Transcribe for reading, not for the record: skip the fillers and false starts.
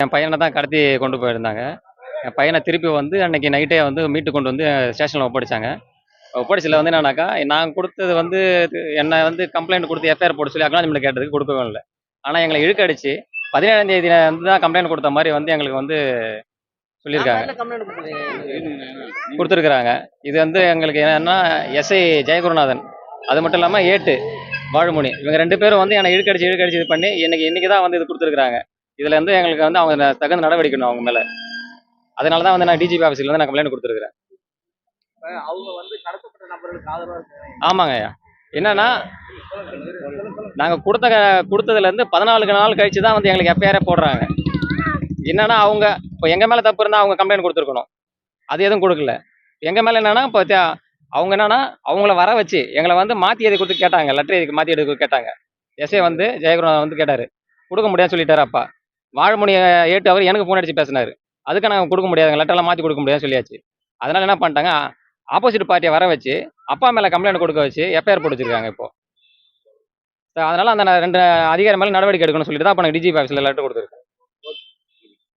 என் பையனை தான் கடத்தி கொண்டு போயிருந்தாங்க. என் பையனை திருப்பி வந்து அன்னைக்கு நைட்டே வந்து மீட்டு கொண்டு வந்து ஸ்டேஷனில் ஒப்படைச்சாங்க. ஒப்படைச்சதில் வந்து என்னன்னாக்கா, நான் குடுத்தது வந்து என்ன வந்து கம்ப்ளைண்ட் குடுத்து எஃப்ஐஆர் போட சொல்லி அக்னாலஜ்மெண்ட் கேட்டதுக்கு குடுக்கவும் இல்ல. ஆனா எங்கள இழுக்கடிச்சு 17ஆம் தேதி வந்து தான் கம்ப்ளைண்ட் குடுத்த மாரி வந்து எங்களுக்கு வந்து சொல்லியிருக்காங்க. குடுத்துருக்காங்க. இது வந்து எங்களுக்கு என்னன்னா, எஸ்ஐ ஜெயகுருநாதன். அது மட்டும் இல்லாம ஏட்டு வாழுமணி. இவங்க 2 பேரும் வந்து என்ன இழுக்கடிச்சு இது பண்ணி இன்னைக்கு தான் வந்து இது குடுத்துருக்காங்க. இதுல இருந்து எங்களுக்கு வந்து அவங்க தகுந்த நடவடிக்கை எடுக்கணும் அவங்க மேல. அதனால தான் வந்து நான் டிஜிபி ஆஃபீஸ்ல வந்து நான் கம்ப்ளைண்ட் குடுத்துருக்கிறேன். அவங்க வந்து கடத்தப்பட்ட நபர்களுக்கு ஆதரவா இருக்காங்க. ஆமாங்கய்யா. என்னன்னா, நாங்க குடுத்ததுல இருந்து 14 நாள் கழிச்சு தான் வந்து எங்களுக்கு எஃப்ஐஆரே போடுறாங்க. என்னன்னா, அவங்க இப்போ எங்க மேல தப்பு இருந்தா அவங்க கம்ப்ளைண்ட் குடுத்துருக்கணும். அது எதுவும் குடுக்கல. எங்க மேல என்னன்னா, இப்போ அவங்க என்னன்னா, அவங்கள வர வச்சு எங்கள வந்து மாத்தி எழுதி குடுத்து கேட்டாங்க. லெட்டர் எழுதி மாத்தி எழுதி கேட்டாங்க. எஸ்ஐ வந்து ஜெயகுருநாதன் வந்து கேட்டாரு. குடுக்க முடியாதுன்னு சொல்லிட்டாரு அப்பா. வாழமணி ஏட்டு அவர் எனக்கு ஃபோன் அடிச்சு பேசினாரு. அதுக்கு நாங்க குடுக்க முடியாதுங்க. லெட்டர்லாம் மாத்தி குடுக்க முடியாதுன்னு சொல்லியாச்சு. அதனால என்ன பண்ணிட்டாங்க, ஆப்போசிட் பார்ட்டிய வர வச்சு, அப்பா மேல கம்ப்ளைண்ட் குடுக்க வச்சு எஃப்ஐஆர் போட்டு வச்சிருக்காங்க இப்போ. அதனால அந்த 2 அதிகாரி மேல நடவடிக்கை எடுக்கணும்னு சொல்லிட்டு தான் அப்ப நான் டிஜிபி ஆஃபீஸ்ல லெட்டர் குடுத்துருக்கேன்.